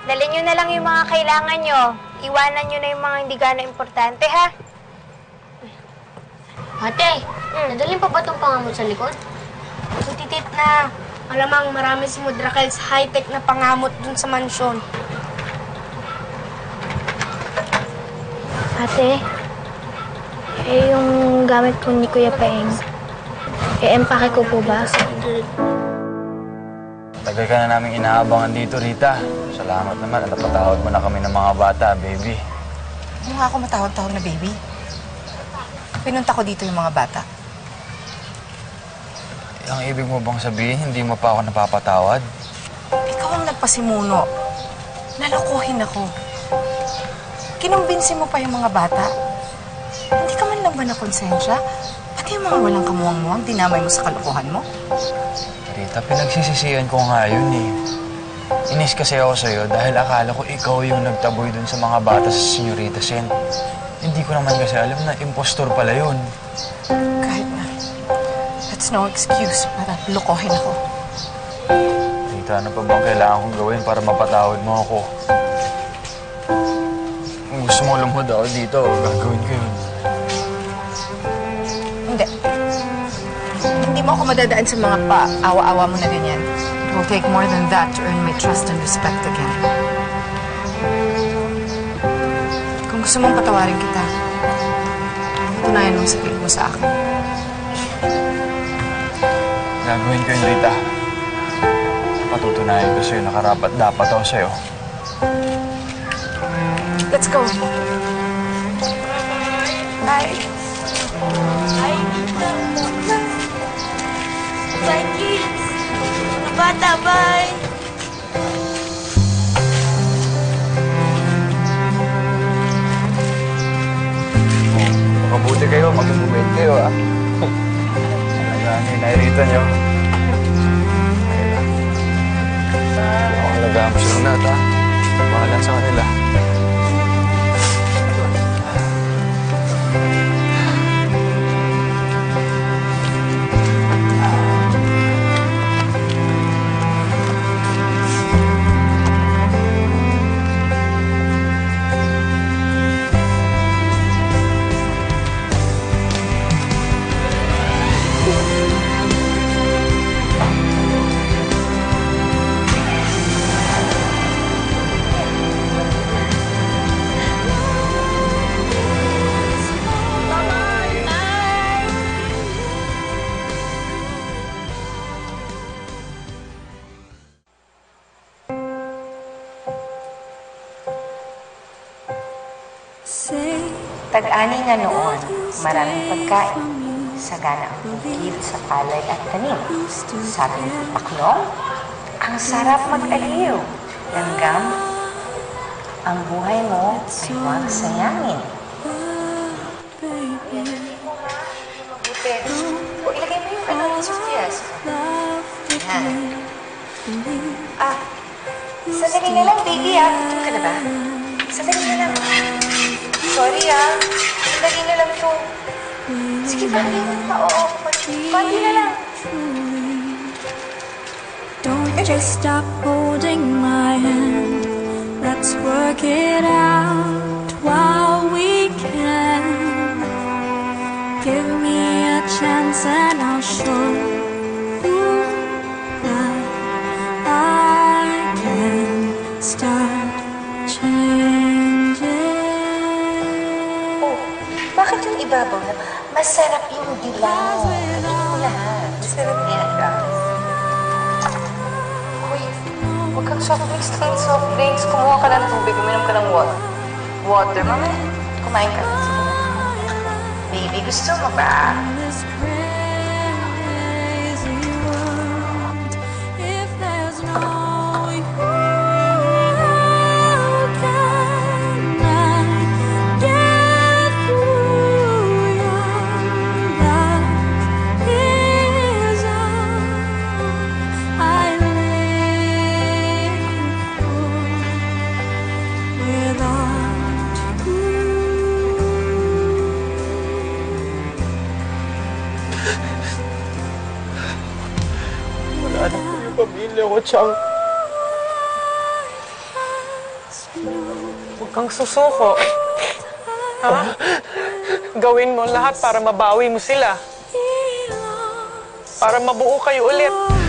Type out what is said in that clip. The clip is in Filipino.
Dalhin nyo na lang yung mga kailangan nyo. Iwanan nyo na yung mga hindi gana importante, ha? Ate, nadalhin pa ba itong pangamot sa likod? Titit na. Malamang marami si Mudrakel's high-tech na pangamot dun sa mansyon. Ate, yung gamit ko ni Kuya Paeng, empake ko po ba? Tagal ka na namin inaabangan dito, Rita. Salamat naman at napatawad mo na kami ng mga bata, baby. Hindi mo nga ako matawag-tawag na baby. Pinunta ko dito yung mga bata. Ang ibig mo bang sabihin, hindi mo pa ako napapatawad? Ikaw ang nagpasimuno. Nalokohin ako. Kinumbinsi mo pa yung mga bata. Hindi ka man lang ba nakonsensya? Pati yung mga walang kamuwang-muwang, dinamay mo sa kalokohan mo? Rita, pinagsisisihan ko nga yun eh. Inis kasi ako sa'yo dahil akala ko ikaw yung nagtaboy dun sa mga bata sa Senyorita Sen. Hindi ko naman kasi alam na impostor pala yun. Kahit na. That's no excuse para lokohin ako. Rita, ano pa bang kailangan kong gawin para mapatawad mo ako? Kung gusto mo lumod ako dito, gagawin ko yun. Hindi. Hindi mo ako madadaan sa mga paawa-awa mo na ganyan. It will take more than that to earn my trust and respect again. Kung gusto mong patawarin kita, patunayan mong sabihin mo sa akin. Gagawin ko yun, Rita. Patutunayan ko sa'yo na karapat-dapat ako sa'yo. Let's go. Bye. Bye, kids! Mga bata, bye! Makabuti kayo, mag-mubait kayo, ah. Talagang inairita niyo. Alagaan mo silang lahat, ah. Bahala sa kanila. Tag-ani nga noon, maraming pagkain. Sagana ang bukid sa palay at tanim. Sabi ni Paklong, ang sarap mag-aliw. Langgam, ang buhay mo ay huwag sayangin. Mabuti. O, ilagay mo yung ano, Sofiyas. Yan. Sandali na lang, baby, Gutom ka na ba? Sandali na lang. Sorry, Sandali na lang ito. Sige, pagdiwan pa. Oo, pagdiwan na lang. Don't just stop holding my hand. Let's work it out while we can. Give me a chance and I'll show you that I can start changing. Bakit yung ibabaw na masarap yung dilaw? Hindi mo lahat. Masarap yan, guys. Uy, huwag kang soft drinks ng soft drinks. Kumuha ka ng tubig, uminom ka ng water. Water, mamaya. Kumain ka. Sige na. Baby, gusto mo ba? Wala na po yung pamilya ko, Chang. Huwag kang susuko. Ha? Gawin mo lahat para mabawi mo sila. Para mabuo kayo ulit.